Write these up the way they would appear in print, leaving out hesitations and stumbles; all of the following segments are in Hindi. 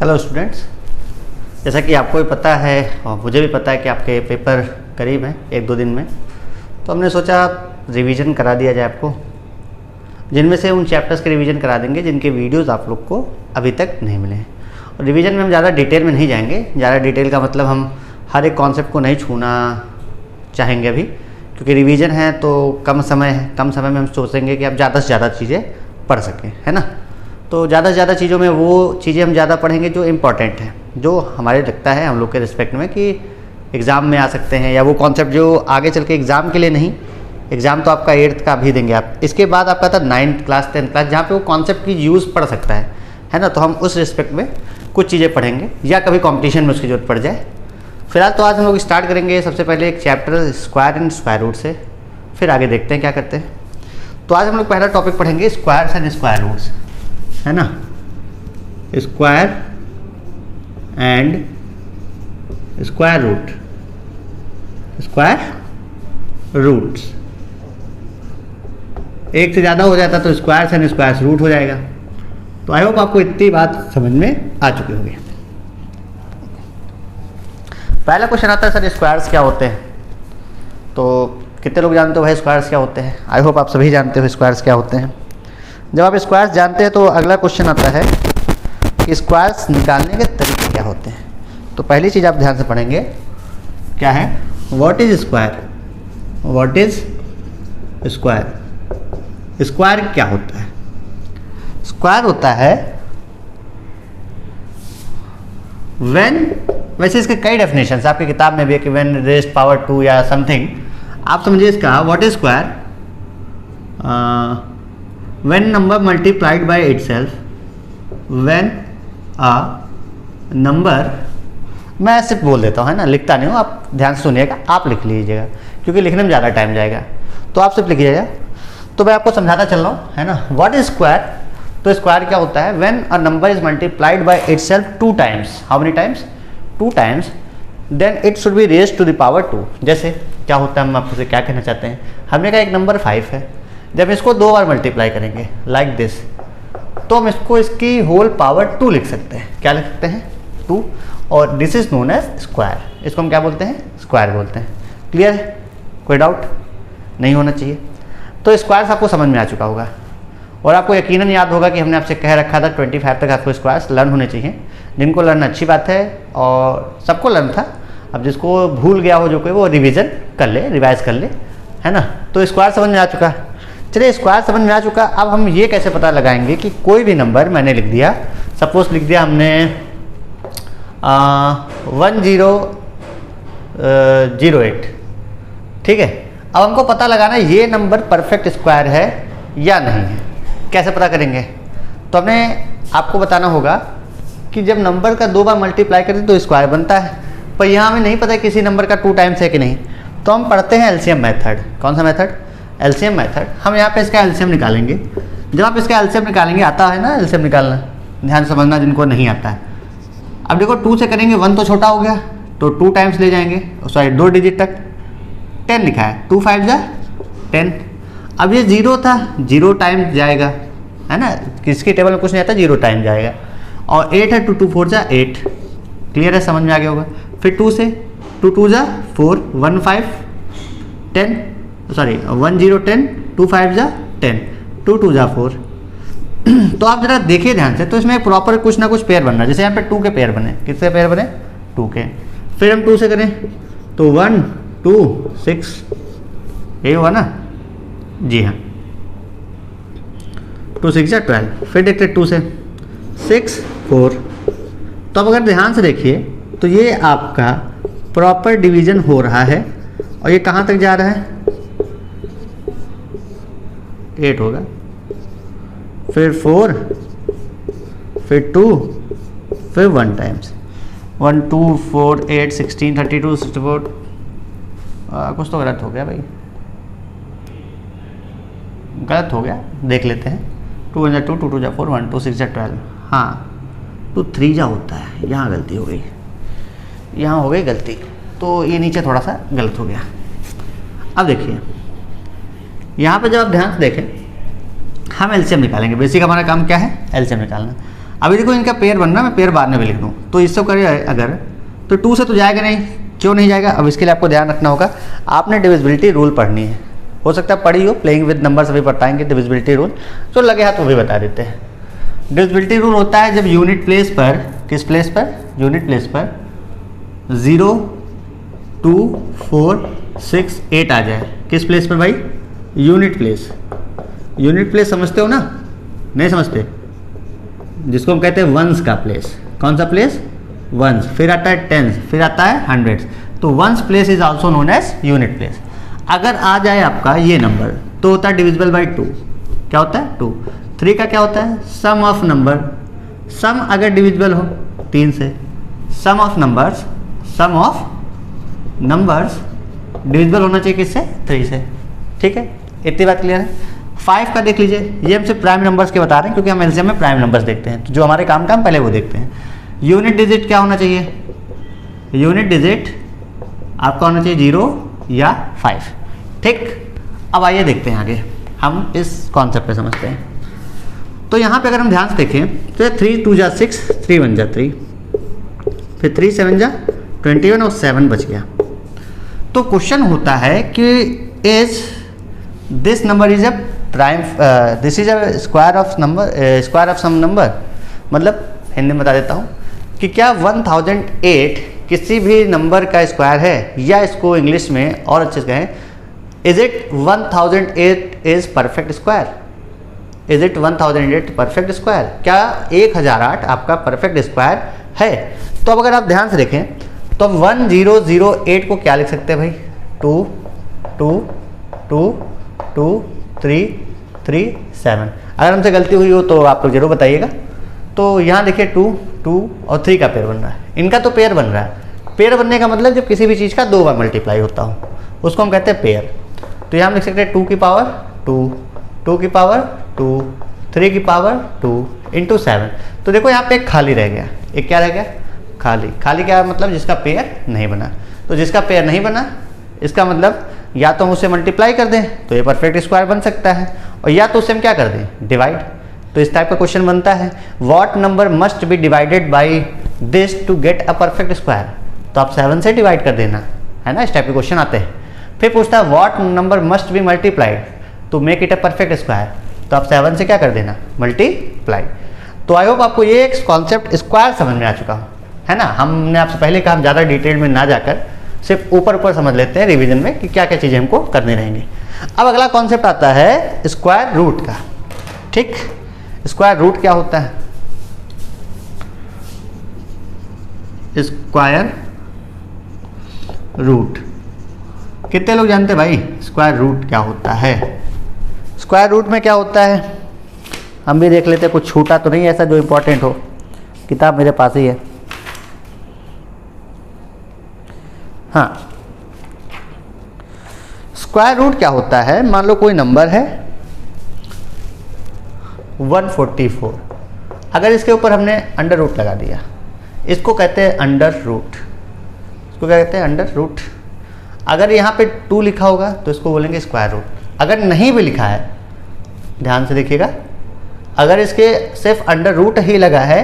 हेलो स्टूडेंट्स, जैसा कि आपको भी पता है और मुझे भी पता है कि आपके पेपर करीब हैं 1-2 दिन में, तो हमने सोचा रिवीजन करा दिया जाए आपको, जिनमें से उन चैप्टर्स के रिवीजन करा देंगे जिनके वीडियोस आप लोग को अभी तक नहीं मिले हैं। और रिवीजन में हम ज़्यादा डिटेल में नहीं जाएंगे। ज़्यादा डिटेल का मतलब हम हर एक कॉन्सेप्ट को नहीं छूना चाहेंगे अभी, क्योंकि रिवीजन है तो कम समय में हम सोचेंगे कि आप ज़्यादा से ज़्यादा चीज़ें पढ़ सकें, है ना। तो ज़्यादा से ज़्यादा चीज़ों में वो चीज़ें हम ज़्यादा पढ़ेंगे जो इम्पॉर्टेंट है, जो हमारे लगता है हम लोग के रिस्पेक्ट में कि एग्ज़ाम में आ सकते हैं, या वो कॉन्सेप्ट जो आगे चल के एग्ज़ाम के लिए नहीं, एग्ज़ाम तो आपका 8th का भी देंगे आप, इसके बाद आपका था 9th क्लास 10th क्लास, जहाँ पे वो कॉन्सेप्ट की यूज़ पढ़ सकता है ना। तो हम उस रिस्पेक्ट में कुछ चीज़ें पढ़ेंगे या कभी कॉम्पिटिशन में उसकी जरूरत पड़ जाए। फिलहाल तो आज हम लोग स्टार्ट करेंगे सबसे पहले एक chapter square and square root से, फिर आगे देखते हैं क्या करते हैं। तो आज हम लोग पहला टॉपिक पढ़ेंगे स्क्वायर्स एंड स्क्वायर रूट्स, है ना। Square and square root, square roots, एक से ज़्यादा हो जाता तो स्क्वायर्स एंड स्क्वायर्स रूट हो जाएगा। तो आई होप आपको इतनी बात समझ में आ चुकी होगी। पहला क्वेश्चन आता है, सर स्क्वायर्स क्या होते हैं? तो कितने लोग जानते हो भाई स्क्वायर्स क्या होते हैं? आई होप आप सभी जानते हो स्क्वायर्स क्या होते हैं। जब आप स्क्वायर्स जानते हैं तो अगला क्वेश्चन आता है कि स्क्वायर्स निकालने के तरीके क्या होते हैं। तो पहली चीज़ आप ध्यान से पढ़ेंगे क्या है, what is square. What is square? Square क्या होता है? स्क्वायर होता है व्हेन, वैसे इसके कई डेफिनेशंस आपकी किताब में भी है कि व्हेन रेज़्ड पावर 2 या समथिंग, आप समझिए इसका what is square. when number multiplied by itself, when a number, मैं सिर्फ बोल देता हूँ, है ना, लिखता नहीं हूँ, आप ध्यान से सुनिएगा, आप लिख लीजिएगा क्योंकि लिखने में ज़्यादा टाइम जाएगा, तो आप सिर्फ लिखिएगा। तो मैं आपको समझाता चल रहा हूँ, है ना। What is square? तो स्क्वायर क्या होता है, when a number is multiplied by itself 2 times. How many times? 2 times, then it should be raised to the power 2। जैसे क्या होता है, हम आपसे क्या कहना चाहते हैं, हमने कहा एक नंबर 5 है, जब इसको 2 बार मल्टीप्लाई करेंगे लाइक दिस, तो हम इसको इसकी होल पावर 2 लिख सकते हैं। क्या लिख सकते हैं? 2। और this is known as square. इसको हम क्या बोलते हैं? स्क्वायर बोलते हैं। क्लियर है? कोई डाउट नहीं होना चाहिए। तो स्क्वायर्स आपको समझ में आ चुका होगा और आपको यकीनन याद होगा कि हमने आपसे कह रखा था 25 तक आपको स्क्वायर्स लर्न होने चाहिए। जिनको लर्न अच्छी बात है और सबको लर्न था, अब जिसको भूल गया हो जो कोई, वो रिविज़न कर ले, रिवाइज कर ले, है ना। तो स्क्वायर समझ में आ चुका। चलिए स्क्वायर समझ में आ चुका, अब हम ये कैसे पता लगाएंगे कि कोई भी नंबर मैंने लिख दिया, सपोज लिख दिया हमने 1008, ठीक है। अब हमको पता लगाना है ये नंबर परफेक्ट स्क्वायर है या नहीं है। कैसे पता करेंगे? तो हमें आपको बताना होगा कि जब नंबर का 2 बार मल्टीप्लाई करते तो स्क्वायर बनता है, पर यहाँ हमें नहीं पता किसी नंबर का 2 टाइम्स है कि नहीं, तो हम पढ़ते हैं एलसीएम मेथड। कौन सा मेथड? LCM method. हम यहाँ पे इसका एलसीएम निकालेंगे। जब आप इसका एलसीएम निकालेंगे, आता है ना एलसीएम निकालना, ध्यान समझना जिनको नहीं आता है। अब देखो 2 से करेंगे, 1 तो छोटा हो गया, तो 2 टाइम्स ले जाएंगे, सॉरी 2 डिजिट तक। 10 लिखा है, 2 5 जा 10। अब ये 0 था, 0 टाइम्स जाएगा, है ना, किसकी टेबल में कुछ नहीं आता, 0 टाइम जाएगा। और 8 है, 2 2 4 जा 8। क्लियर है? समझ में आ गया होगा। फिर 2 से 2 2 जा 4, 1 5 10, सॉरी 1 0 10, 2 5 जा 10, 2 2 जा 4। तो आप जरा देखिए ध्यान से, तो इसमें प्रॉपर कुछ ना कुछ पेयर बनना है। जैसे यहाँ पे 2 के पेयर बने, किसके पेयर बने? 2 के। फिर हम 2 से करें तो 1 2 6, यही हुआ ना जी हाँ, 2 6 जा 12। फिर देखते 2 से 6 4। तो अब अगर ध्यान से देखिए तो ये आपका प्रॉपर डिवीजन हो रहा है, और ये कहाँ तक जा रहा है? 8 होगा, फिर 4, फिर 2, फिर 1 टाइम्स 1 2 4 8 16 32 64। कुछ तो गलत हो गया भाई, गलत हो गया, देख लेते हैं। 2 1 जा 2, 2 2 जा 4, 1 2 6 जा 12। हाँ 2 3 जा होता है, यहाँ गलती हो गई, यहाँ हो गई गलती, तो ये नीचे थोड़ा सा गलत हो गया। अब देखिए यहाँ पे जब आप ध्यान से देखें, हम एलसीएम निकालेंगे। बेसिक हमारा काम क्या है? एलसीएम निकालना। अभी देखो इनका पेयर बन रहा है, मैं पेयर बाद में भी लिख दूँ, तो इससे करें अगर तो 2 से तो जाएगा नहीं, क्यों नहीं जाएगा? अब इसके लिए आपको ध्यान रखना होगा, आपने डिविजिबिलिटी रूल पढ़नी है। हो सकता है पढ़ी हो, प्लेइंग विद नंबर्स अभी बताएंगे डिविजिबिलिटी रूल, जो लगे हाथ वो भी बता देते हैं। डिविजिबिलिटी रूल होता है जब यूनिट प्लेस पर, किस प्लेस पर? यूनिट प्लेस पर 0, 2, 4, 6, 8 आ जाए। किस प्लेस पर भाई? Unit place. यूनिट प्लेस समझते हो ना? नहीं समझते? जिसको हम कहते हैं वंस का प्लेस। कौन सा प्लेस? वंस। फिर आता है टेंस, फिर आता है हंड्रेड्स। तो ones place is also known as unit place. अगर आ जाए आपका ये नंबर तो होता है डिविजिबल बाई 2। क्या होता है? 2। 3 का क्या होता है? सम ऑफ नंबर। सम अगर डिविजिबल हो 3 से, sum of numbers, sum of numbers divisible होना चाहिए किससे? 3 से। ठीक है, इतनी बात क्लियर है। 5 का देख लीजिए, ये हमसे प्राइम नंबर्स के बता रहे हैं क्योंकि हम एलसीएम में प्राइम नंबर्स देखते हैं, तो जो हमारे काम का हम पहले वो देखते हैं। यूनिट डिजिट क्या होना चाहिए? यूनिट डिजिट आपका होना चाहिए 0 या 5। ठीक, अब आइए देखते हैं आगे, हम इस कॉन्सेप्ट पे समझते हैं। तो यहाँ पे अगर हम ध्यान से देखें तो 3 2 जा 6, 3 1 जा 3, फिर 3 7 जा 21 और 7 बच गया। तो क्वेश्चन होता है कि is this number is a prime, this is a square of number, square of some number. मतलब हिंदी में बता देता हूँ कि क्या 1008 किसी भी नंबर का स्क्वायर है, या इसको इंग्लिश में और अच्छे से कहें, is it 1008 is perfect square? Is it 1008 perfect square? क्या 1008 आपका परफेक्ट स्क्वायर है? तो अब अगर आप ध्यान से देखें तो 1008 को क्या लिख सकते हैं भाई? 2 2 2 2 3 3 7। अगर हमसे गलती हुई हो तो आप लोग जरूर बताइएगा। तो यहाँ देखिए 2 2 और 3 का पेयर बन रहा है, इनका तो पेयर बन रहा है। पेयर बनने का मतलब जब किसी भी चीज़ का 2 बार मल्टीप्लाई होता हो उसको हम कहते हैं पेयर। तो यहाँ हम लिख सकते हैं 2 की पावर 2, 2 की पावर 2, 3 की पावर 2 इंटू 7। तो देखो यहाँ पे एक खाली रह गया, एक क्या रह गया? खाली। खाली क्या मतलब? जिसका पेयर नहीं बना। तो जिसका पेयर नहीं बना इसका मतलब या तो हम उसे मल्टीप्लाई कर दें तो ये परफेक्ट स्क्वायर बन सकता है, और या तो उसे हम क्या कर दें? डिवाइड। तो इस टाइप का क्वेश्चन बनता है, what number must be divided by this to get a perfect square? तो आप 7 से डिवाइड कर देना, है ना? इस टाइप के क्वेश्चन आते हैं। फिर पूछता है what number must be multiplied to make it a perfect square? तो आप 7 से क्या कर देना? मल्टीप्लाई। तो आई होप आपको ये एक कॉन्सेप्ट स्क्वायर समझ में आ चुका हो, है ना? हमने आपसे पहले कहा हम ज़्यादा डिटेल में ना जाकर सिर्फ ऊपर ऊपर समझ लेते हैं रिवीजन में कि क्या क्या चीज़ें हमको करनी रहेंगी। अब अगला कॉन्सेप्ट आता है स्क्वायर रूट का। ठीक, स्क्वायर रूट क्या होता है? स्क्वायर रूट कितने लोग जानते हैं भाई स्क्वायर रूट क्या होता है? स्क्वायर रूट में क्या होता है हम भी देख लेते हैं, कुछ छूटा तो नहीं ऐसा जो इंपॉर्टेंट हो। किताब मेरे पास ही है। हाँ, स्क्वायर रूट क्या होता है? मान लो कोई नंबर है 144, अगर इसके ऊपर हमने अंडर रूट लगा दिया, इसको कहते हैं अंडर रूट। इसको क्या कहते हैं? Under root. अगर यहाँ पे 2 लिखा होगा तो इसको बोलेंगे स्क्वायर रूट। अगर नहीं भी लिखा है, ध्यान से देखिएगा, अगर इसके सिर्फ अंडर रूट ही लगा है,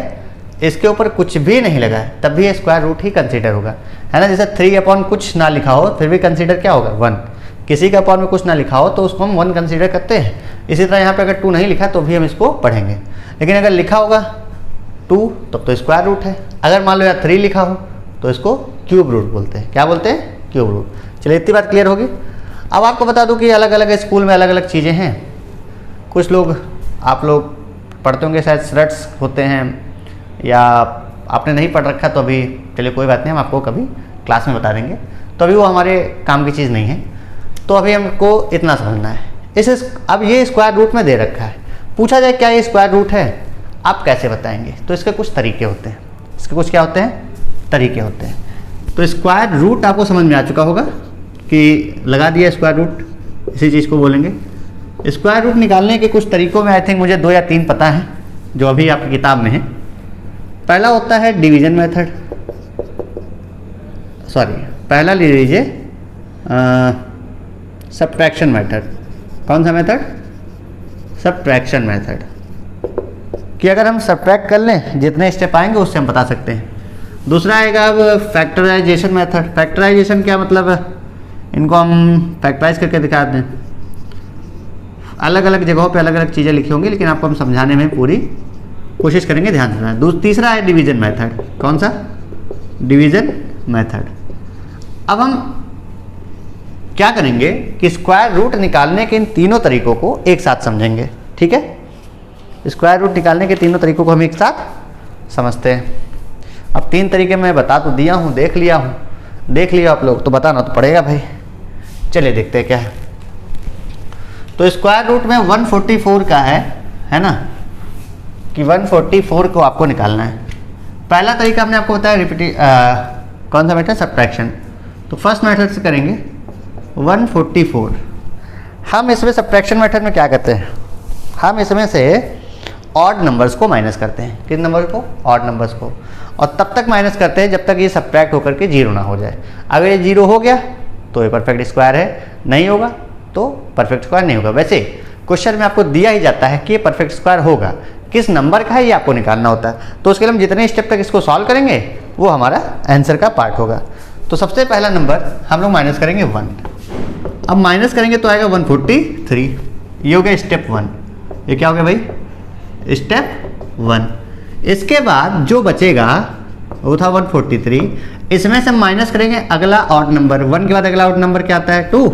इसके ऊपर कुछ भी नहीं लगा है, तब भी ये स्क्वायर रूट ही कंसीडर होगा, है ना? जैसे 3 अपॉन कुछ ना लिखा हो फिर भी कंसीडर क्या होगा? 1। किसी का अपॉन में कुछ ना लिखा हो तो उसको हम 1 कंसीडर करते हैं। इसी तरह यहाँ पे अगर 2 नहीं लिखा तो भी हम इसको पढ़ेंगे, लेकिन अगर लिखा होगा 2 तब तो स्क्वायर रूट है। अगर मान लो या 3 लिखा हो तो इसको क्यूब रूट बोलते हैं। क्या बोलते हैं? Cube root. चलिए इतनी बात क्लियर होगी। अब आपको बता दूं कि अलग अलग स्कूल में अलग अलग चीज़ें हैं। कुछ लोग, आप लोग पढ़ते होंगे शायद, स्लट्स होते हैं, या आपने नहीं पढ़ रखा तो अभी चलिए कोई बात नहीं, हम आपको कभी क्लास में बता देंगे। तो अभी वो हमारे काम की चीज़ नहीं है, तो अभी हमको इतना समझना है। अब ये स्क्वायर रूट में दे रखा है, पूछा जाए क्या ये स्क्वायर रूट है, आप कैसे बताएंगे? तो इसके कुछ तरीके होते हैं। इसके कुछ क्या होते हैं? तरीके होते हैं। तो स्क्वायर रूट आपको समझ में आ चुका होगा कि लगा दिया स्क्वायर रूट, इसी चीज़ को बोलेंगे। स्क्वायर रूट निकालने के कुछ तरीकों में आई थिंक मुझे 2 या 3 पता है जो अभी आपकी किताब में है। पहला होता है डिवीजन मेथड, पहला ले लीजिए सब्ट्रैक्शन मेथड। कौन सा मेथड? Subtraction method. कि अगर हम सब्ट्रैक्ट कर लें जितने स्टेप आएंगे उससे हम बता सकते हैं। दूसरा आएगा अब फैक्टराइजेशन मेथड। फैक्टराइजेशन क्या मतलब है, इनको हम फैक्टराइज करके दिखा दें। अलग अलग जगहों पे अलग अलग चीज़ें लिखी होंगी, लेकिन आपको हम समझाने में पूरी कोशिश करेंगे, ध्यान से सुनना। तीसरा है डिवीजन मेथड। कौन सा? Division method. अब हम क्या करेंगे कि स्क्वायर रूट निकालने के इन तीनों तरीकों को एक साथ समझेंगे, ठीक है। स्क्वायर रूट निकालने के तीनों तरीकों को हम एक साथ समझते हैं। अब 3 तरीके मैं बता तो दिया हूँ, देख लिया आप लोग, तो बताना तो पड़ेगा भाई। चलिए देखते हैं क्या है। तो स्क्वायर रूट में 144 का है ना, कि 144 को आपको निकालना है। पहला तरीका हमने आपको बताया कौन सा मेथड? सब्ट्रैक्शन। तो फर्स्ट मेथड से करेंगे 144। हम इसमें सब्ट्रैक्शन मेथड में क्या करते हैं, हम इसमें से ऑड नंबर्स को माइनस करते हैं। किन नंबर को? ऑड नंबर्स को। और तब तक माइनस करते हैं जब तक ये सब्ट्रैक्ट होकर के 0 ना हो जाए। अगर ये 0 हो गया तो ये परफेक्ट स्क्वायर है, नहीं होगा तो परफेक्ट स्क्वायर नहीं होगा। वैसे क्वेश्चन में आपको दिया ही जाता है कि ये परफेक्ट स्क्वायर होगा, किस नंबर का है ये आपको निकालना होता है। तो उसके लिए हम जितने स्टेप तक इसको सॉल्व करेंगे वो हमारा आंसर का पार्ट होगा। तो सबसे पहला नंबर हम लोग माइनस करेंगे 1। अब माइनस करेंगे तो आएगा 143। ये हो गया स्टेप 1। ये क्या हो गया भाई? स्टेप 1। इसके बाद जो बचेगा वो था 143। इसमें से हम माइनस करेंगे अगला ऑड नंबर। 1 के बाद अगला ऑड नंबर क्या आता है? 2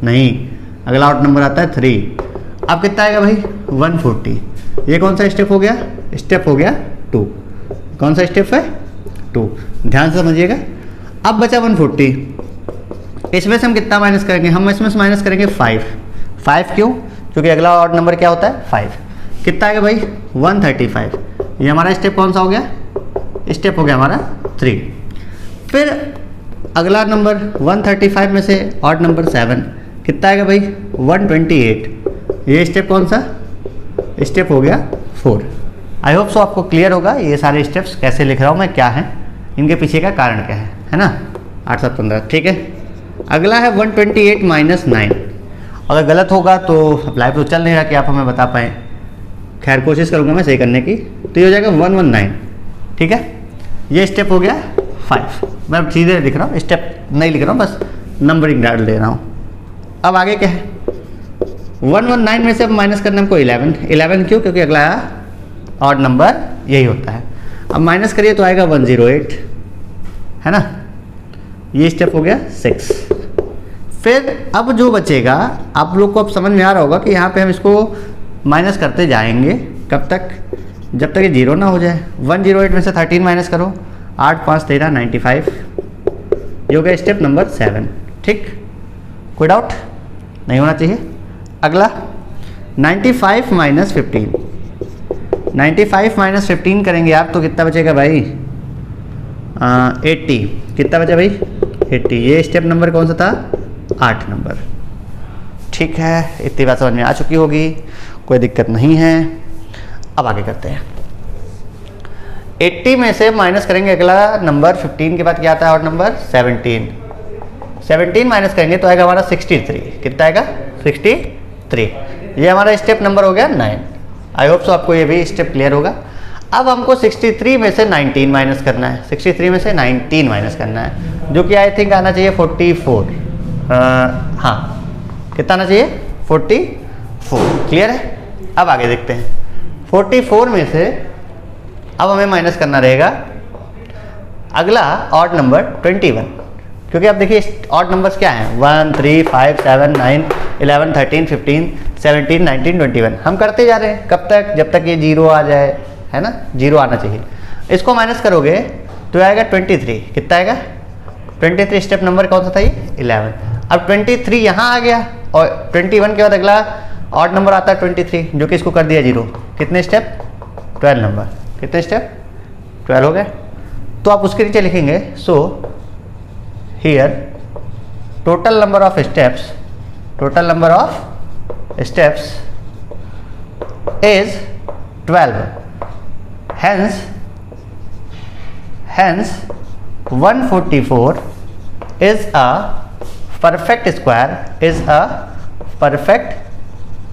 नहीं, अगला ऑड नंबर आता है 3। अब कितना आएगा भाई? 140। ये कौन सा स्टेप हो गया? स्टेप हो गया 2। कौन सा स्टेप है? 2। ध्यान से समझिएगा। अब बचा 140। इसमें से हम कितना माइनस करेंगे? हम इसमें से माइनस करेंगे 5। 5 क्यों? क्योंकि अगला ऑड नंबर क्या होता है? 5। कितना आएगा भाई? 135। ये हमारा स्टेप कौन सा हो गया? स्टेप हो गया हमारा 3। फिर अगला नंबर 135 में से ऑड नंबर 7। कितना आएगा भाई? 128। ये स्टेप कौन सा? स्टेप हो गया 4। आई होप सो आपको क्लियर होगा ये सारे स्टेप्स कैसे लिख रहा हूँ मैं, क्या है, इनके पीछे का कारण क्या है ना। 8 7 15, ठीक है। अगला है 128 माइनस 9। अगर गलत होगा तो लाइव तो चल नहीं रहा कि आप हमें बता पाएँ, खैर कोशिश करूँगा मैं सही करने की। तो ये हो जाएगा 119, ठीक है। ये स्टेप हो गया 5। मैं सीधे लिख रहा हूँ, स्टेप नहीं लिख रहा हूँ, बस नंबरिंग डाल दे रहा हूँ। अब आगे क्या है? 119 में से अब माइनस करना हमको 11। 11 क्यों? क्योंकि अगला ऑड नंबर यही होता है। अब माइनस करिए तो आएगा 108, है ना। ये स्टेप हो गया 6। फिर अब जो बचेगा, आप लोग को अब समझ में आ रहा होगा कि यहाँ पे हम इसको माइनस करते जाएंगे। कब तक? जब तक ये 0 ना हो जाए। 108 में से 13 माइनस करो, 8 5 13 95। ये हो गया स्टेप नंबर 7, ठीक। कोई डाउट नहीं होना चाहिए। अगला 95 माइनस 15। 95 माइनस 15 करेंगे आप तो कितना बचेगा भाई? 80। कितना बचा भाई? 80। ये स्टेप नंबर कौन सा था? 8 नंबर, ठीक है। इतनी बात समझ में आ चुकी होगी, कोई दिक्कत नहीं है। अब आगे करते हैं। 80 में से माइनस करेंगे अगला नंबर 15 के बाद क्या आता है? Odd number 17। 17 माइनस करेंगे तो आएगा हमारा 63। कितना आएगा? 63। ये हमारा स्टेप नंबर हो गया 9। आई होप सो आपको ये भी स्टेप क्लियर होगा। अब हमको 63 में से 19 माइनस करना है। 63 में से 19 माइनस करना है, जो कि आई थिंक आना चाहिए 44। हाँ, कितना आना चाहिए? 44। क्लियर है। अब आगे देखते हैं। 44 में से अब हमें माइनस करना रहेगा अगला ऑड नंबर 21, क्योंकि अब देखिए ऑड नंबर्स क्या हैं? 1 3 5 7 9 11 13 15 17 19 21। हम करते जा रहे हैं, कब तक? जब तक ये 0 आ जाए, है ना। 0 आना चाहिए। इसको माइनस करोगे तो आएगा 23। कितना आएगा? 23 स्टेप नंबर कौन सा था? ये 11। अब 23 यहाँ आ गया और 21 के बाद अगला ऑड नंबर आता है 23, जो कि इसको कर दिया 0। कितने स्टेप? 12 नंबर। कितने स्टेप? 12 हो गए। तो आप उसके नीचे लिखेंगे so here total number of steps is 12. Hence 144 is a perfect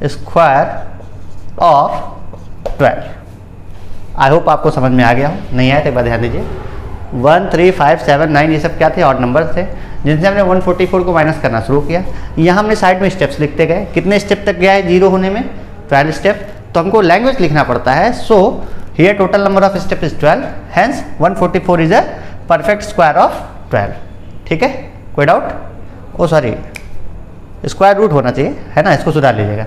square of 12. I hope आपको समझ में आ गया हो, नहीं आया तो एक बार ध्यान दीजिए। 1 3 5 7 9 ये सब क्या थे, ऑड नंबर थे जिनसे हमने 144 को माइनस करना शुरू किया। यहाँ हमने साइड में स्टेप्स लिखते गए, कितने स्टेप तक गया है जीरो होने में, 12 स्टेप। तो हमको लैंग्वेज लिखना पड़ता है। So here total number of step is 12, hence 144 is a perfect square of 12। ठीक है, कोई डाउट? ओ सॉरी, स्क्वायर रूट होना चाहिए, है ना, इसको सुधार लीजिएगा।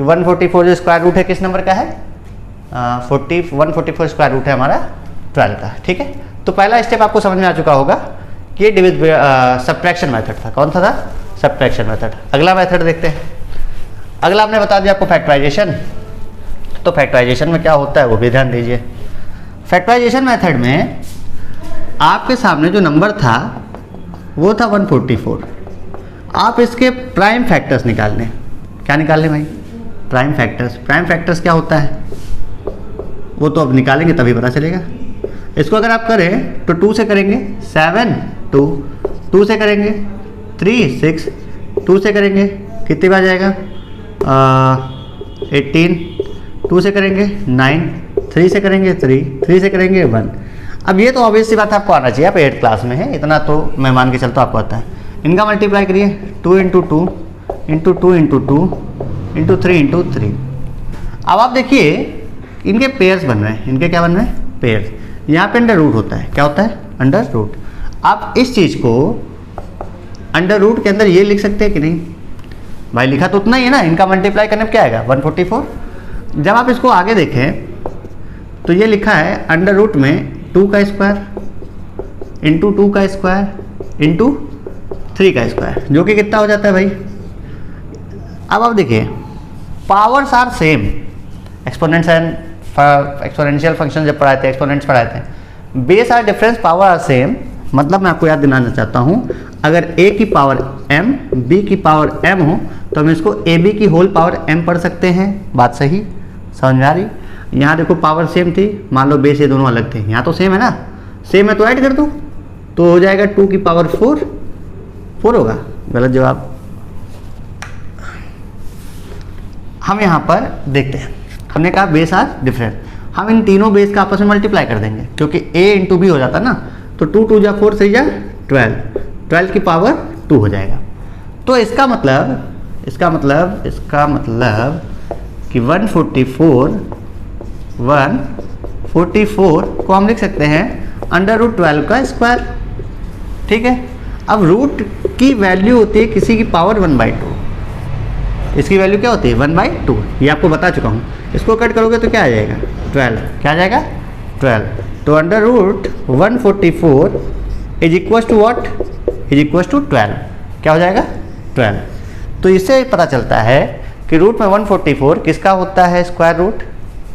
144 जो स्क्वायर रूट है किस नंबर का है? 144 स्क्वायर रूट है हमारा 12 का। ठीक है, तो पहला स्टेप आपको समझ में आ चुका होगा कि ये सब्ट्रैक्शन मेथड था। कौन सा था? Subtraction method. अगला मेथड देखते हैं। अगला हमने बता दिया आपको फैक्टराइजेशन। तो फैक्टराइजेशन में क्या होता है वो भी ध्यान दीजिए। फैक्टराइजेशन मेथड में आपके सामने जो नंबर था वो था 144। आप इसके प्राइम फैक्टर्स निकाल लें। क्या निकाल लें भाई? Prime factors. प्राइम फैक्टर्स क्या होता है वो तो अब निकालेंगे तभी पता चलेगा। इसको अगर आप करें तो 2 से करेंगे 7 2, 2 से करेंगे 3 6, 2 से करेंगे कितनी बार जाएगा 18, 2 से करेंगे 9, 3 से करेंगे 3, 3 से करेंगे 1। अब ये तो ऑब्वियस सी बात आपको आना चाहिए, आप 8th क्लास में है, इतना तो मैं मान के चलता हूँ आपको आता है। इनका मल्टीप्लाई करिए 2 × 2 × 2 × 2 × 3 × 3। अब आप देखिए इनके पेयर्स बन रहे हैं। इनके क्या बन रहे हैं? पेयर्स। यहाँ पे अंडर रूट होता है। क्या होता है? Under root. आप इस चीज़ को अंडर रूट के अंदर ये लिख सकते हैं कि नहीं? भाई लिखा तो उतना ही है ना, इनका मल्टीप्लाई करने में क्या आएगा 144। जब आप इसको आगे देखें तो ये लिखा है अंडर रूट में 2 का स्क्वायर इंटू 2 का स्क्वायर इंटू 3 का स्क्वायर, जो कि कितना हो जाता है भाई? अब आप देखिए powers are same. Exponents and exponential function जब पढ़ाते हैं, एक्सपोनेंट्स पढ़ाते हैं, base are difference, power are same. मतलब मैं आपको याद दिलाना चाहता हूँ, अगर a की पावर m b की पावर m हो तो हम इसको ab की होल पावर m पढ़ सकते हैं। बात सही समझ में आ रही? यहाँ देखो पावर सेम थी, मान लो बेस ये दोनों अलग थे, यहाँ तो सेम है ना, सेम है तो ऐड कर दो तो हो जाएगा 2 की पावर 4 होगा। गलत जवाब। हम यहाँ पर देखते हैं, हमने कहा बेस आर डिफरेंट, हम इन तीनों बेस का आपस में मल्टीप्लाई कर देंगे क्योंकि a × b हो जाता ना, तो 2 2 जा 4 3 जा 12, 12 की पावर 2 हो जाएगा। तो इसका मतलब कि 144 को हम लिख सकते हैं अंडर रूट 12 का स्क्वायर। ठीक है, अब रूट की वैल्यू होती है किसी की पावर 1/2, इसकी वैल्यू क्या होती है 1/2, ये आपको बता चुका हूँ। इसको कट करोगे तो क्या आ जाएगा 12, क्या आ जाएगा 12। तो under root 144 is equal to what? Is equal to 12। क्या हो जाएगा 12। तो इससे पता चलता है कि रूट में 144 किसका होता है? स्क्वायर रूट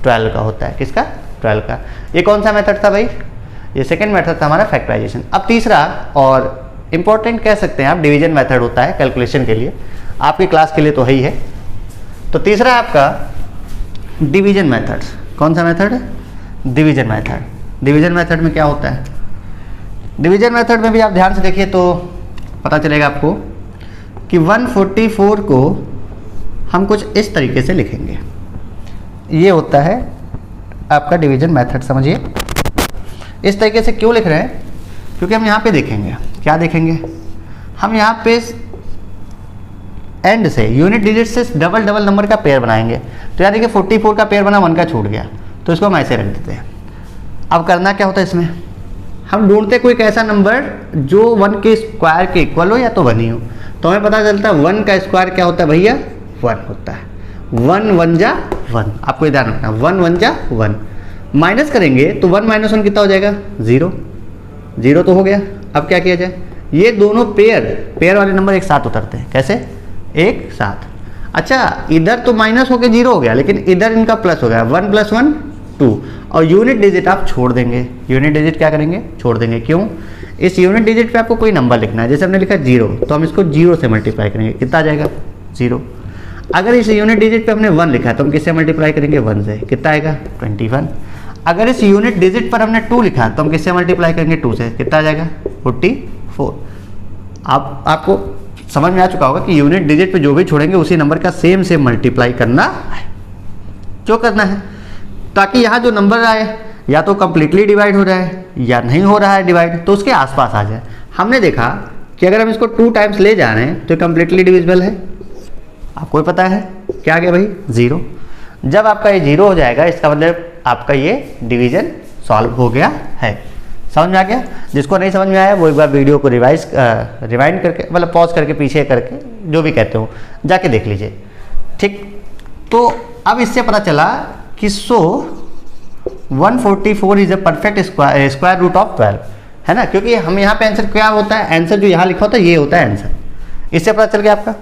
12 का होता है। किसका? 12 का। ये कौन सा मेथड था भाई? ये सेकेंड मेथड था हमारा फैक्टराइजेशन। अब तीसरा और इम्पोर्टेंट कह सकते हैं आप, डिवीजन मेथड होता है कैलकुलेशन के लिए, आपकी क्लास के लिए तो है ही है। तो तीसरा है आपका डिवीजन मेथड्स। कौन सा मेथड है? Division method. डिवीजन मेथड में क्या होता है? डिवीजन मेथड में भी आप ध्यान से देखिए तो पता चलेगा आपको कि 144 को हम कुछ इस तरीके से लिखेंगे। ये होता है आपका डिवीजन मेथड, समझिए। इस तरीके से क्यों लिख रहे हैं? क्योंकि हम यहाँ पे देखेंगे, क्या देखेंगे हम यहाँ पे एंड से यूनिट डिजिट से डबल नंबर का पेयर बनाएंगे। तो यार देखिए 44 का पेयर बना, 1 का छूट गया, तो इसको हम ऐसे रख देते हैं। अब करना क्या होता है इसमें, हम ढूंढते कोई ऐसा नंबर जो 1 के स्क्वायर के इक्वल हो या तो 1 ही हो। तो हमें पता चलता है 1 का स्क्वायर क्या होता है भैया 1 होता है। 1 1 जा 1, आपको ध्यान रखना 1 1 जा 1। माइनस करेंगे तो 1 - 1 कितना हो जाएगा 0, 0 तो हो गया। अब क्या किया जाए, ये दोनों पेयर वाले नंबर एक साथ उतरते हैं। कैसे? एक साथ। अच्छा इधर तो माइनस होके 0 हो गया, लेकिन इधर इनका प्लस हो गया, 1 + 1 2, और यूनिट डिजिट आप छोड़ देंगे। यूनिट डिजिट क्या करेंगे? छोड़ देंगे। क्यों? इस यूनिट डिजिट पे आपको कोई नंबर लिखना है। जैसे हमने लिखा 0, तो हम इसको 0 से मल्टीप्लाई करेंगे, कितना आ जाएगा 0। अगर इस यूनिट डिजिट पे हमने 1 लिखा है तो हम किससे मल्टीप्लाई करेंगे 1 से, कितना आएगा 21। अगर इस यूनिट डिजिट पर हमने 2 लिखा है तो हम किससे मल्टीप्लाई करेंगे 2 से, कितना आ जाएगा 44। आपको समझ में आ चुका होगा कि यूनिट डिजिट पे जो भी छोड़ेंगे उसी नंबर का सेम से मल्टीप्लाई करना है। जो करना है ताकि यहाँ जो नंबर आए, या तो कंप्लीटली डिवाइड हो रहा है या नहीं हो रहा है डिवाइड, तो उसके आसपास आ जाए। हमने देखा कि अगर हम इसको 2 टाइम्स ले जा रहे हैं तो कंप्लीटली डिविजिबल है, आपको पता है क्या आ गया भाई 0। जब आपका ये 0 हो जाएगा इसका मतलब आपका ये डिवीजन सॉल्व हो गया है। समझ में आ गया? जिसको नहीं समझ में आया वो एक बार वीडियो को रिवाइंड करके मतलब पॉज करके पीछे करके जो भी कहते हो जाके देख लीजिए, ठीक। तो अब इससे पता चला कि 144 is a perfect square root of 12, है ना, क्योंकि हम यहाँ पे आंसर क्या होता है, आंसर जो यहाँ लिखा होता है ये होता है आंसर। इससे पता चल गया आपका।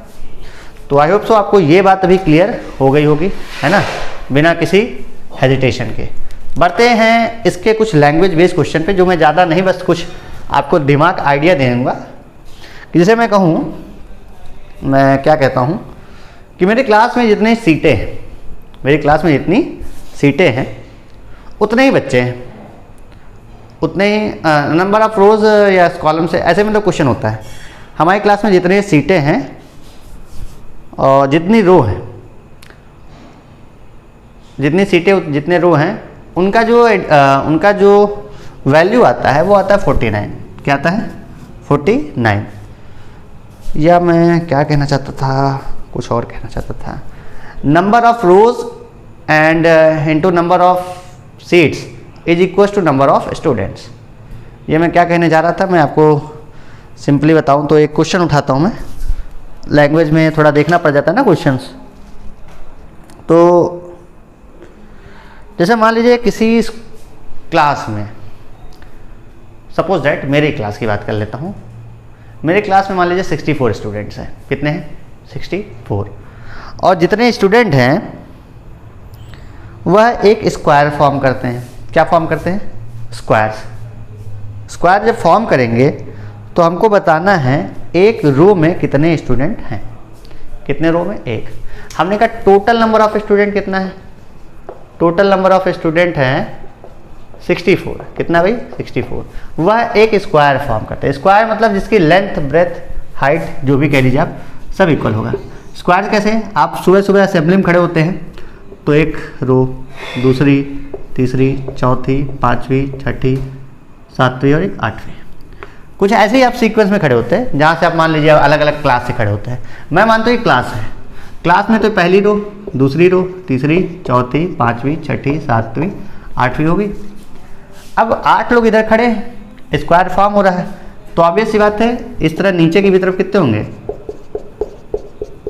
तो आई होप सो आपको ये बात अभी क्लियर हो गई होगी, है ना, बिना किसी हेजिटेशन के। बढ़ते हैं इसके कुछ लैंग्वेज बेस्ड क्वेश्चन पे, जो मैं ज़्यादा नहीं बस कुछ आपको दिमाग आइडिया दे दूँगा। जैसे मैं कहूँ, मैं क्या कहता हूँ कि मेरी क्लास में जितनी सीटें हैं, मेरी क्लास में जितनी सीटें हैं उतने ही बच्चे हैं, उतने ही नंबर ऑफ रोज़ या कॉलम से ऐसे मतलब क्वेश्चन होता है। हमारी क्लास में जितनी सीटें हैं और जितनी रो हैं, जितनी सीटें जितने रो हैं, उनका जो वैल्यू आता है वो आता है 49। क्या आता है? 49। या मैं क्या कहना चाहता था, कुछ और कहना चाहता था। Number of rows and into number of seats is equal to number of students. ये मैं क्या कहने जा रहा था, मैं आपको सिंपली बताऊं तो एक क्वेश्चन उठाता हूं मैं। लैंग्वेज में थोड़ा देखना पड़ जाता है ना क्वेश्चंस। तो जैसे मान लीजिए किसी क्लास में, सपोज दैट मेरी क्लास की बात कर लेता हूँ। मेरे क्लास में मान लीजिए 64 स्टूडेंट्स हैं। कितने हैं? 64। और जितने स्टूडेंट हैं वह एक स्क्वायर फॉर्म करते हैं। क्या फॉर्म करते हैं? स्क्वायर्स। स्क्वायर जब फॉर्म करेंगे तो हमको बताना है एक रो में कितने स्टूडेंट हैं। कितने रो में? एक। हमने कहा टोटल नंबर ऑफ स्टूडेंट कितना है? टोटल नंबर ऑफ स्टूडेंट हैं 64। कितना भाई? 64। वह एक स्क्वायर फॉर्म करते हैं। स्क्वायर मतलब जिसकी लेंथ, ब्रेथ, हाइट जो भी कह लीजिए आप, सब इक्वल होगा। स्क्वायर कैसे? आप सुबह सुबह असेंबली में खड़े होते हैं तो एक रो, दूसरी, तीसरी, चौथी, पाँचवीं, छठी, सातवीं और एक आठवीं, कुछ ऐसे ही आप सीक्वेंस में खड़े होते हैं जहाँ से आप मान लीजिए अलग अलग क्लास से खड़े होते हैं। मैं मानता हूँ ये क्लास है। क्लास में तो पहली रो, दूसरी रो, तीसरी, चौथी, पाँचवीं, छठी, सातवीं, आठवीं होगी। अब 8 लोग इधर खड़े हैं, स्क्वायर फॉर्म हो रहा है, तो ऑब्वियस सी बात है इस तरह नीचे की भी तरफ कितने होंगे?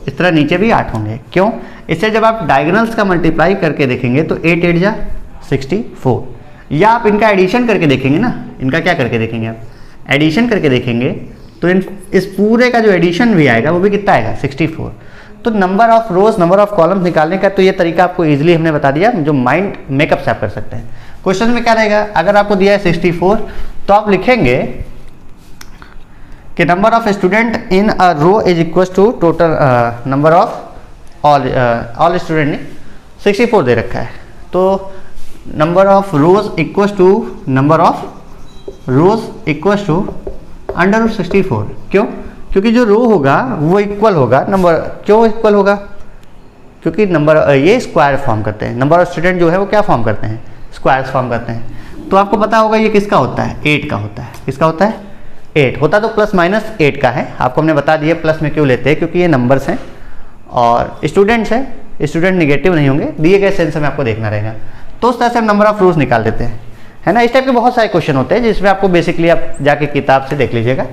इस तरह नीचे भी 8 होंगे। क्यों? इससे जब आप डायगोनल्स का मल्टीप्लाई करके देखेंगे तो 8 8 जा 64। या आप इनका एडिशन करके देखेंगे ना, इनका क्या करके देखेंगे आप? एडिशन करके देखेंगे तो इस पूरे का जो एडिशन भी आएगा वो भी कितना आएगा? 64। तो number of rose, number of columns निकालने का तो ये तरीका आपको इजीली हमने बता दिया, जो माइंड मेकअप से आप कर सकते हैं। क्वेश्चन में क्या रहेगा? अगर आपको दिया है 64 तो आप लिखेंगे कि number of student in a row is equal to total number of all student ने 64 दे रखा है, तो number of rows equal to number of rows equal to under 64। क्यों? क्योंकि जो रो होगा वो इक्वल होगा नंबर। क्यों इक्वल होगा? क्योंकि नंबर ये स्क्वायर फॉर्म करते हैं। नंबर ऑफ स्टूडेंट जो है वो क्या फॉर्म करते हैं? स्क्वायर्स फॉर्म करते हैं। तो आपको पता होगा ये किसका होता है? 8 का होता है। किसका होता है? 8 होता तो प्लस माइनस 8 का है। आपको हमने बता दिया प्लस में क्यों लेते हैं, क्योंकि ये नंबर्स हैं और स्टूडेंट्स हैं, स्टूडेंट निगेटिव नहीं होंगे, दिए गए सेंस में आपको देखना रहेगा। तो उस तरह से हम नंबर ऑफ रोज निकाल देते हैं, है ना। इस टाइप के बहुत सारे क्वेश्चन होते हैं जिसमें आपको बेसिकली आप जाके किताब से देख लीजिएगा।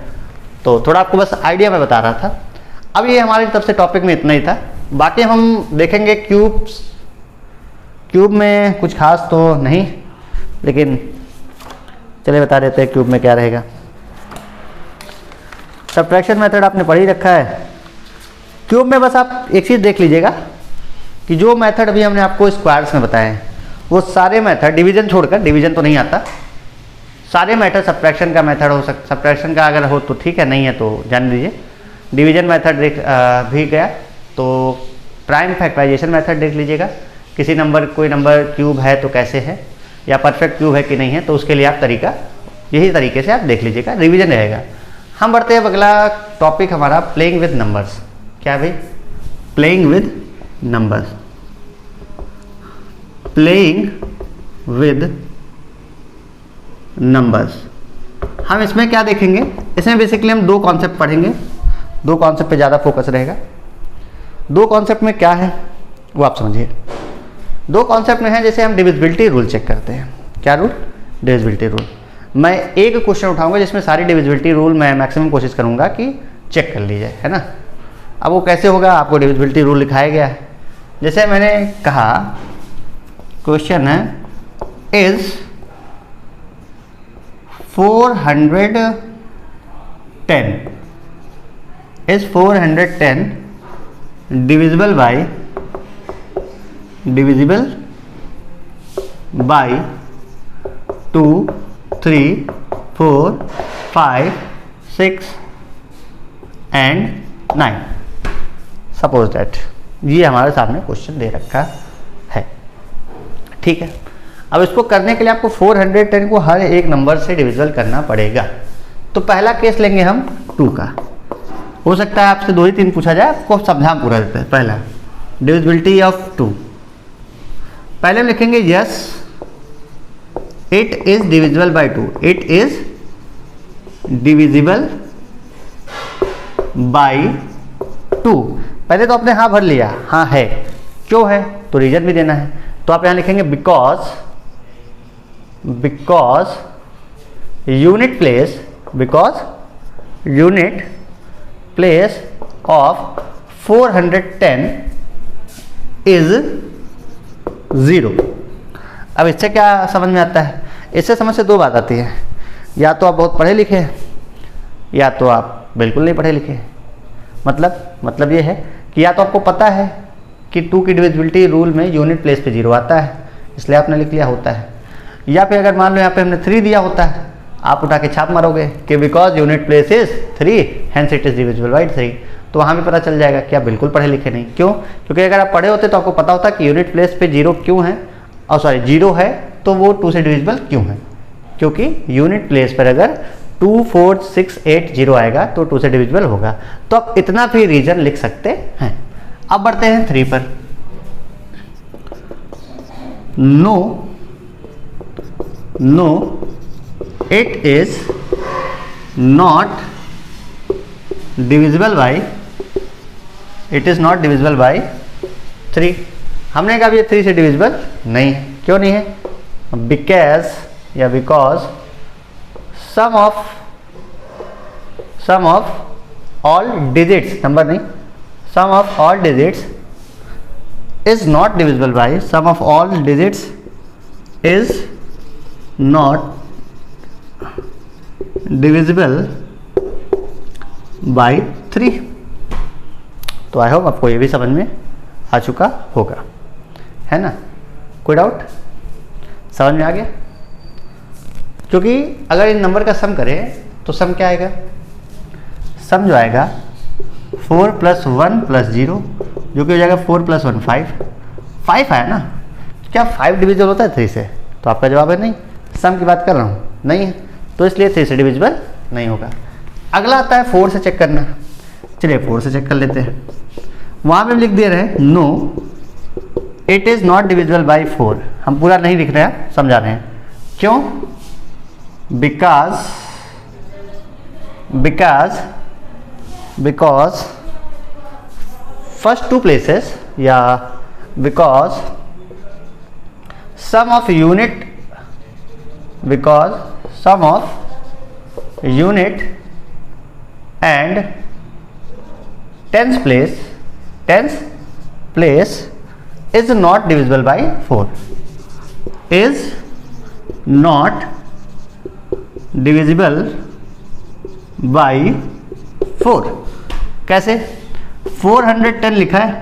तो थोड़ा आपको बस आइडिया मैं बता रहा था। अब ये हमारी तरफ से टॉपिक में इतना ही था। बाकी हम देखेंगे क्यूब्स। क्यूब में कुछ खास तो नहीं, लेकिन चलिए बता देते हैं क्यूब में क्या रहेगा। सब्ट्रैक्शन मेथड आपने पढ़ ही रखा है। क्यूब में बस आप एक चीज़ देख लीजिएगा कि जो मेथड अभी हमने आपको स्क्वायर्स में बताए हैं वो सारे मेथड, डिवीजन छोड़कर, डिवीजन तो नहीं आता, सारे मेथड सब्ट्रैक्शन का मेथड हो सकता। सब्ट्रैक्शन का अगर हो तो ठीक है, नहीं है तो जान लीजिए। डिवीजन मेथड भी गया तो प्राइम फैक्टराइजेशन मेथड देख लीजिएगा। किसी नंबर, कोई नंबर क्यूब है तो कैसे है, या परफेक्ट क्यूब है कि नहीं है, तो उसके लिए आप तरीका यही तरीके से आप देख लीजिएगा, रिवीजन रहेगा। हम बढ़ते हैं अगला टॉपिक हमारा प्लेइंग विद नंबर्स। क्या भाई? Playing with numbers. Playing with numbers. हम इसमें क्या देखेंगे, इसमें बेसिकली हम दो कॉन्सेप्ट पढ़ेंगे, दो कॉन्सेप्ट पे ज़्यादा फोकस रहेगा। दो कॉन्सेप्ट में क्या है वो आप समझिए। दो कॉन्सेप्ट में है जैसे हम डिविजिबिलिटी रूल चेक करते हैं। क्या रूल? Divisibility rule. मैं एक क्वेश्चन उठाऊंगा जिसमें सारी डिविजिबिलिटी रूल मैं मैक्सिमम कोशिश करूंगा कि चेक कर ली जाए, है ना। अब वो कैसे होगा, आपको डिविजिबिलिटी रूल लिखाया गया है। जैसे मैंने कहा क्वेश्चन है is 410 divisible by 2, 3, 4, 5, 6 and 9। Suppose that ये हमारे सामने क्वेश्चन दे रखा है, ठीक है। अब इसको करने के लिए आपको 410 को हर एक नंबर से डिविजिबल करना पड़ेगा। तो पहला केस लेंगे हम 2 का। हो सकता है आपसे 2 ही 3 पूछा जाए, आपको समझा पूरा देते हैं। पहला डिविजिबिलिटी ऑफ 2, पहले हम लिखेंगे yes it is divisible by 2। It is divisible by 2। पहले तो आपने हाँ भर लिया, हाँ है, क्यों है तो रीजन भी देना है। तो आप यहां लिखेंगे because unit place of 410 is 0। अब इससे क्या समझ में आता है? इससे समझ से दो बात आती है, या तो आप बहुत पढ़े लिखे हैं या तो आप बिल्कुल नहीं पढ़े लिखे। मतलब ये है कि या तो आपको पता है कि 2 की डिविजिबिलिटी रूल में यूनिट प्लेस पे 0 आता है, इसलिए आपने लिख लिया होता है। या फिर अगर मान लो यहाँ पे हमने 3 दिया होता है, आप उठा के छाप मारोगे कि because unit place is 3 hence it is divisible by 3। तो वहाँ भी पता चल जाएगा कि आप बिल्कुल पढ़े लिखे नहीं। क्यों? क्योंकि अगर आप पढ़े होते तो आपको पता होता कि यूनिट प्लेस पे 0 क्यों है, और सॉरी 0 है तो वो 2 से डिविजिबल क्यों है। क्योंकि यूनिट प्लेस पर अगर 2, 4, 6, 8, 0 आएगा तो 2 से डिविजिबल होगा। तो आप इतना भी रीजन लिख सकते हैं। अब बढ़ते हैं 3 पर। No it is not divisible by 3। हमने कहा ये 3 से डिविजिबल नहीं है। क्यों नहीं है? Because sum of all digits, number नहीं, sum of all digits is not divisible by, sum of all digits is not divisible by 3। तो आई होप आपको ये भी समझ में आ चुका होगा, है ना। कोई डाउट? समझ में आ गया? क्योंकि अगर इन नंबर का सम करें तो सम क्या आएगा? सम जो आएगा 4 + 1 + 0 जो कि हो जाएगा 4 + 1 5 आया ना। क्या 5 डिविजिबल होता है 3 से? तो आपका जवाब है नहीं। सम की बात कर रहा हूँ, नहीं है, तो इसलिए 3 से डिविजिबल नहीं होगा। अगला आता है 4 से चेक करना। चलिए 4 से चेक कर लेते हैं। वहाँ पे लिख दे रहे हैं no it is not divisible by 4। हम पूरा नहीं लिख रहे हैं, समझा रहे हैं। क्यों? बिकॉज फर्स्ट 2 प्लेसेस, या because sum of unit and tens place is not divisible by 4, is not divisible by 4। कैसे? 410 लिखा है,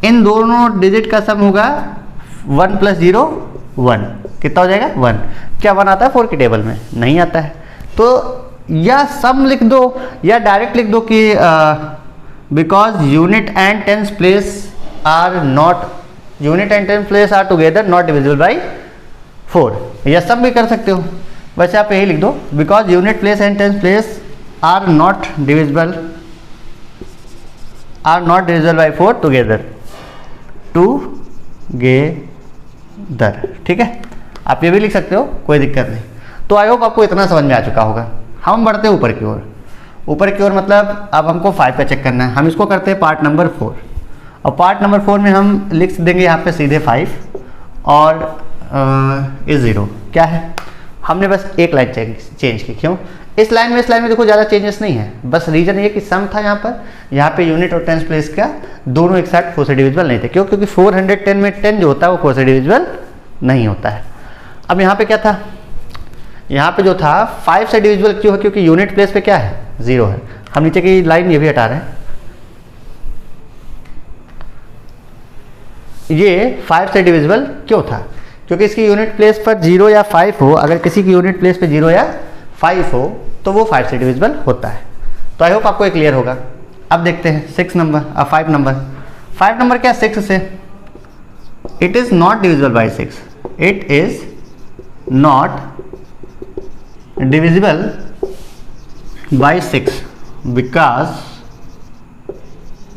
इन दोनों डिजिट का सम होगा 1 + 0 1। कितना हो जाएगा? 1। क्या 1 आता है 4 की टेबल में? नहीं आता है। तो या सम लिख दो या डायरेक्ट लिख दो कि because unit and tens place are together not divisible by 4। या सम भी कर सकते हो, वैसे आप यही लिख दो because unit place and tens place are not divisible by 4 together. ठीक है, आप ये भी लिख सकते हो, कोई दिक्कत नहीं। तो आई होप आपको इतना समझ में आ चुका होगा। हम बढ़ते हैं ऊपर की ओर। ऊपर की ओर मतलब अब हमको 5 पे चेक करना है। हम इसको करते हैं पार्ट नंबर 4, और पार्ट नंबर 4 में हम लिख देंगे यहाँ पे सीधे 5 और इस 0 क्या है, हमने बस एक लाइन चेंज की। क्यों? इस लाइन में देखो ज़्यादा चेंजेस नहीं है, बस रीजन ये कि सम था यहाँ पे यूनिट और टेंस प्लेस का दोनों एक साथ 4 से डिविजिबल नहीं थे। क्यों? क्योंकि 410 में 10 जो होता है वो 4 से डिविजिबल नहीं होता है। अब यहाँ पे क्या था, यहाँ पे जो था 5 से डिविजिबल क्यों है? क्योंकि यूनिट प्लेस पे क्या है, 0 है। हम नीचे की लाइन ये भी हटा रहे हैं। ये 5 से डिविजिबल क्यों था? क्योंकि इसकी यूनिट प्लेस पर 0 या 5 हो, अगर किसी की यूनिट प्लेस पे 0 या 5 हो तो वो 5 से डिविजिबल होता है। तो आई होप आपको ये क्लियर होगा। अब देखते हैं 5 नंबर। 5 नंबर क्या, 6 से। It is not divisible bye 6, it is not divisible bye 6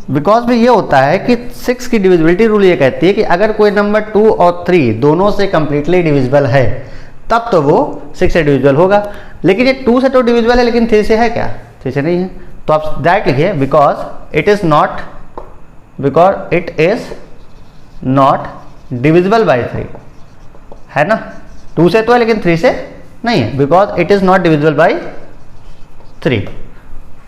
because में ये होता है कि 6 की डिविजिबिलिटी रूल ये कहती है कि अगर कोई नंबर 2 और 3 दोनों से कंप्लीटली डिविजिबल है तब तो वो 6 से डिविजिबल होगा। लेकिन ये 2 से तो डिविजिबल है, लेकिन 3 से है क्या? 3 से नहीं है। तो आप डायरेक्ट लिखिए because it is not divisible by 3, है ना। 2 से तो है लेकिन 3 से नहीं है, because it is not divisible by 3।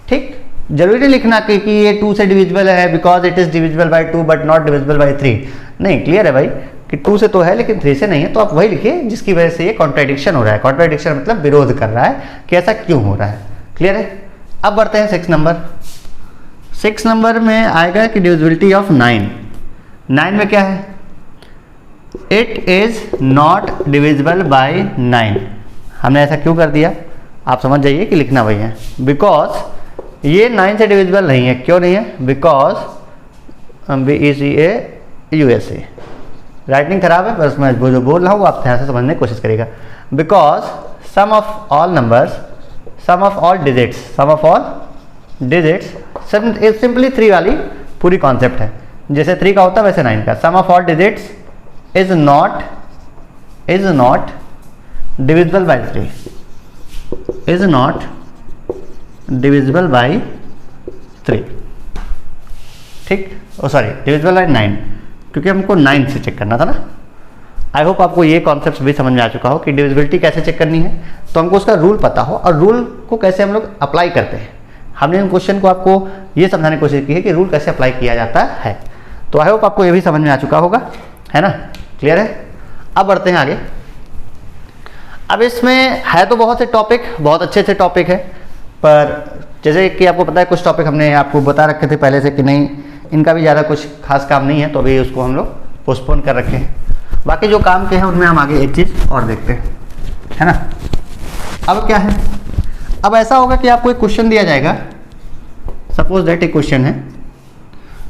ठीक, जरूरी नहीं लिखना कि ये 2 से डिविजिबल है because it is divisible by 2 but not divisible by 3। नहीं, क्लियर है भाई कि 2 से तो है लेकिन 3 से नहीं है। तो आप वही लिखिए जिसकी वजह से ये कॉन्ट्राडिक्शन हो रहा है। कॉन्ट्राडिक्शन मतलब विरोध कर रहा है कि ऐसा क्यों हो रहा है। क्लियर है। अब बढ़ते हैं 6 नंबर। 6 नंबर में आएगा कि डिविजिबिलिटी ऑफ 9 में क्या है, it is not divisible bye 9। हमने ऐसा क्यों कर दिया, आप समझ जाइए कि लिखना वही है। बिकॉज ये 9 से डिविजिबल नहीं है। क्यों नहीं है? बिकॉज BECA राइटिंग खराब है, बस मैं जो बोल रहा हूँ आप ध्यान से समझने की कोशिश करिएगा। Because sum of all digits simply 3 वाली पूरी कॉन्सेप्ट है। जैसे 3 का होता है वैसे 9 का। Sum of all digits is not divisible by 3, is not divisible by 3। ठीक, सॉरी डिविजिबल बाय 9, क्योंकि हमको 9 से चेक करना था ना। आई होप आपको ये कॉन्सेप्ट भी समझ में आ चुका हो कि डिविजिबिलिटी कैसे चेक करनी है, तो हमको उसका रूल पता हो और रूल को कैसे हम लोग अप्लाई करते हैं। हमने इन क्वेश्चन को आपको ये समझाने की कोशिश की है कि रूल कैसे अप्लाई किया जाता है। तो आई होप आपको ये भी समझ में आ चुका होगा, है ना। क्लियर है। अब बढ़ते हैं आगे। अब इसमें है तो बहुत से टॉपिक, बहुत अच्छे टॉपिक है, पर जैसे कि आपको पता है कुछ टॉपिक हमने आपको बता रखे थे पहले से कि नहीं इनका भी ज़्यादा कुछ खास काम नहीं है, तो अभी उसको हम लोग पोस्टपोन कर रखे हैं। बाकी जो काम के हैं उनमें हम आगे एक चीज़ और देखते हैं, है ना। अब क्या है, अब ऐसा होगा कि आपको एक क्वेश्चन दिया जाएगा। सपोज दैट एक क्वेश्चन है।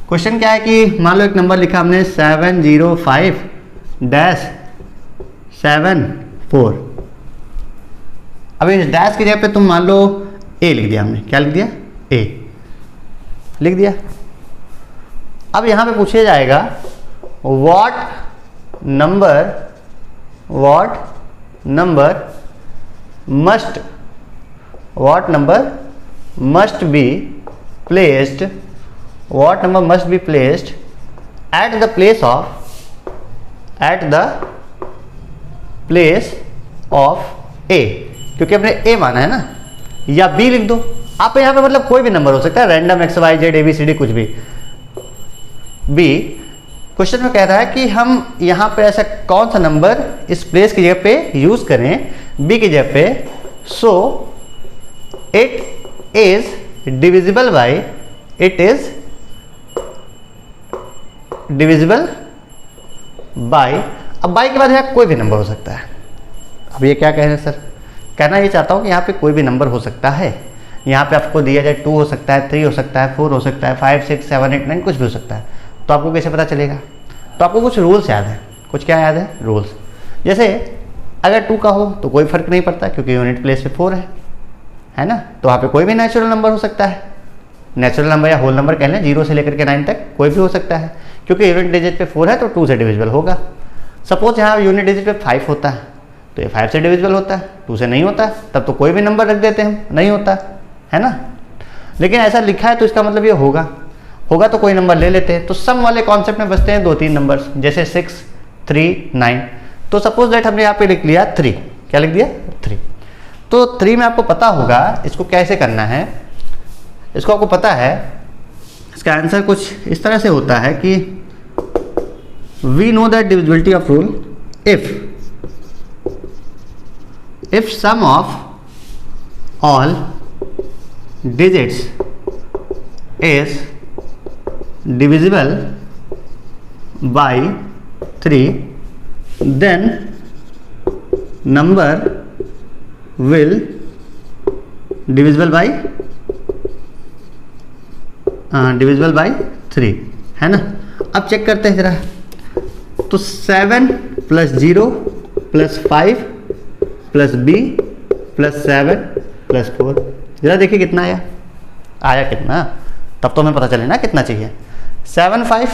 क्वेश्चन क्या है कि मान लो एक नंबर लिखा हमने 705-74। अब इस डैश की जगह पे तुम मान लो ए लिख दिया हमने। क्या लिख दिया? ए लिख दिया। अब यहां पे पूछा जाएगा what number must be placed at the place of A, क्योंकि हमने A माना है ना, या B लिख दो आप। यहाँ पे मतलब कोई भी नंबर हो सकता है, रैंडम XYZ ABCD कुछ भी। B क्वेश्चन में कह रहा है कि हम यहाँ पे ऐसा कौन सा नंबर इस प्लेस की जगह पे यूज करें B की जगह पे, so it is divisible by अब बाई के बाद यहाँ कोई भी नंबर हो सकता है। अब ये क्या कह रहे हैं सर, कहना ये चाहता हूँ कि यहाँ पे कोई भी नंबर हो सकता है। यहाँ पे आपको दिया जाए 2 हो सकता है, 3 हो सकता है, 4 हो सकता है, 5 6 7 8 9 कुछ भी हो सकता है। तो आपको कैसे पता चलेगा? तो आपको कुछ रूल्स याद है। कुछ क्या याद है? रूल्स। जैसे अगर 2 का हो तो कोई फर्क नहीं पड़ता क्योंकि यूनिट प्लेस पे 4 है ना। तो वहाँ पे कोई भी नेचुरल नंबर हो सकता है। नेचुरल नंबर या होल नंबर कह लें, 0 से लेकर के 9 तक कोई भी हो सकता है, क्योंकि यूनिट डिजिट पे 4 है तो 2 से डिविजिबल होगा। सपोज यहाँ यूनिट डिजिट पे 5 होता है तो ये 5 से डिविजिबल होता है, 2 से नहीं होता है, तब तो कोई भी नंबर रख देते हैं, नहीं होता है ना। लेकिन ऐसा लिखा है तो इसका मतलब ये होगा तो कोई नंबर ले लेते हैं। तो सम वाले कॉन्सेप्ट में बचते हैं 2-3 नंबर, जैसे 6, 3, 9। तो सपोज दैट हमने यहाँ पे लिख लिया 3, क्या लिख दिया 3। तो 3 में आपको पता होगा इसको कैसे करना है, इसको आपको पता है, इसका आंसर कुछ इस तरह से होता है कि we know that divisibility of rule if sum of all digits is divisible by 3 then number will divisible by 3, है ना। अब चेक करते हैं जरा, तो 7 + 0 + 5 + b + 7 + 4, जरा देखिए कितना आया कितना, तब तो हमें पता चले ना कितना चाहिए। 7 5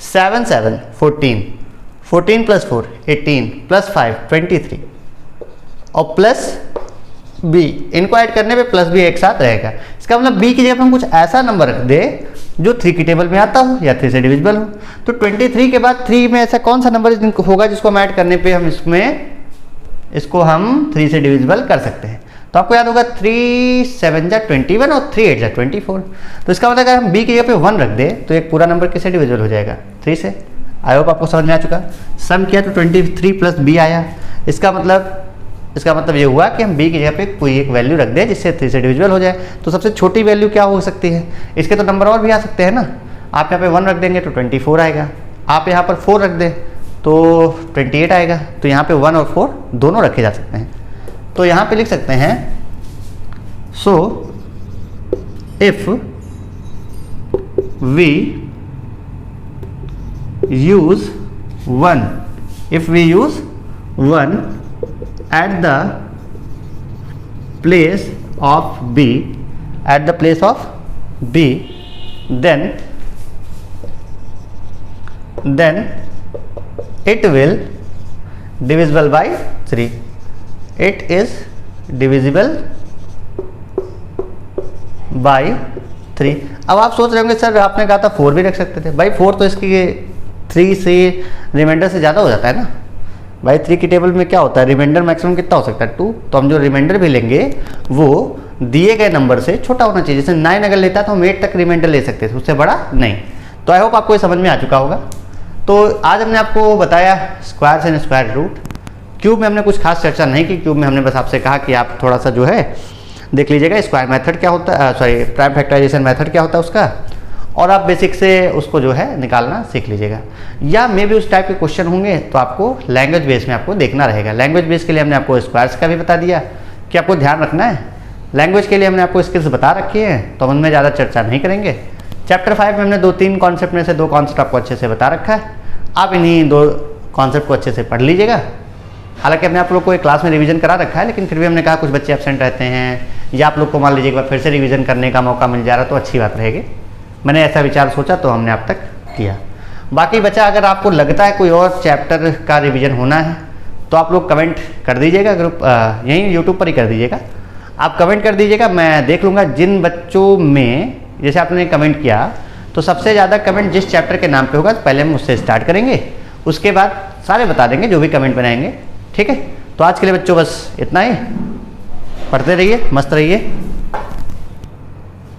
7 7 14 14 + 4 18 + 5 23 और प्लस b, इनको ऐड करने पे प्लस b एक साथ रहेगा। इसका मतलब b की जगह पर हम कुछ ऐसा नंबर रख दे जो 3 की टेबल में आता हो या 3 से डिविजिबल हो। तो 23 के बाद 3 में ऐसा कौन सा नंबर होगा जिसको हम ऐड करने पे हम इसको हम 3 से डिविजिबल कर सकते हैं। तो आपको याद होगा 3 7 जा 21 और 3 8 जा 24। तो इसका मतलब अगर हम b की जगह पे 1 रख दे तो एक पूरा नंबर किससे डिविजिबल हो जाएगा 3 से। आई होप आपको समझ में आ चुका। सम किया तो 23 + b आया। इसका मतलब ये हुआ कि हम b की जगह पे कोई एक वैल्यू रख दें जिससे 3 से डिविजिबल हो जाए। तो सबसे छोटी वैल्यू क्या हो सकती है, इसके तो नंबर और भी आ सकते हैं ना। आप यहाँ पे 1 रख देंगे तो 24 आएगा, आप यहाँ पर 4 रख दें तो 28 आएगा। तो यहाँ पे 1 और 4 दोनों रखे जा सकते हैं। तो यहाँ पे लिख सकते हैं so if we use 1 at the place of b then it will divisible by 3, it is divisible by 3। अब आप सोच रहे होंगे सर आपने कहा था 4 भी रख सकते थे। भाई 4 तो इसकी 3 से रिमाइंडर से ज़्यादा हो जाता है ना भाई। 3 की टेबल में क्या होता है, रिमाइंडर मैक्सिमम कितना हो सकता है 2। तो हम जो रिमाइंडर भी लेंगे वो दिए गए नंबर से छोटा होना चाहिए। जैसे 9 अगर लेता तो हम 8 तक रिमाइंडर ले सकते थे, उससे बड़ा नहीं। तो आई होप आपको ये समझ में आ चुका होगा। तो आज हमने आपको बताया squares and square root. Cube में हमने कुछ खास चर्चा नहीं की। क्यूब में हमने बस आपसे कहा कि आप थोड़ा सा जो है देख लीजिएगा स्क्वायर मेथड क्या होता है, सॉरी प्राइम फैक्टराइजेशन मेथड क्या होता है उसका, और आप बेसिक से उसको जो है निकालना सीख लीजिएगा। या मे भी उस टाइप के क्वेश्चन होंगे तो आपको लैंग्वेज बेस में आपको देखना रहेगा। लैंग्वेज बेस के लिए हमने आपको स्क्वायर्स का भी बता दिया कि आपको ध्यान रखना है। लैंग्वेज के लिए हमने आपको स्किल्स बता रखी हैं तो हम उनमें ज़्यादा चर्चा नहीं करेंगे। चैप्टर 5 में हमने 2-3 कॉन्सेप्ट में से 2 कॉन्सेप्ट आपको अच्छे से बता रखा है। आप इन्हीं 2 कॉन्सेप्ट को अच्छे से पढ़ लीजिएगा। हालांकि हमने आप लोग को एक क्लास में रिवीजन करा रखा है, लेकिन फिर भी हमने कहा कुछ बच्चे एब्सेंट रहते हैं या आप लोग को मान लीजिए एक बार फिर से रिवीजन करने का मौका मिल जा रहा तो अच्छी बात रहेगी। मैंने ऐसा विचार सोचा तो हमने अब तक किया। बाकी बचा अगर आपको लगता है कोई और चैप्टर का रिवीजन होना है तो आप लोग कमेंट कर दीजिएगा, ग्रुप यहीं यूट्यूब पर ही कर दीजिएगा। आप कमेंट कर दीजिएगा, मैं देख लूँगा जिन बच्चों में जैसे आपने कमेंट किया तो सबसे ज़्यादा कमेंट जिस चैप्टर के नाम पे होगा तो पहले हम उससे स्टार्ट करेंगे, उसके बाद सारे बता देंगे जो भी कमेंट बनाएंगे। ठीक है, तो आज के लिए बच्चों बस इतना ही। पढ़ते रहिए, मस्त रहिए।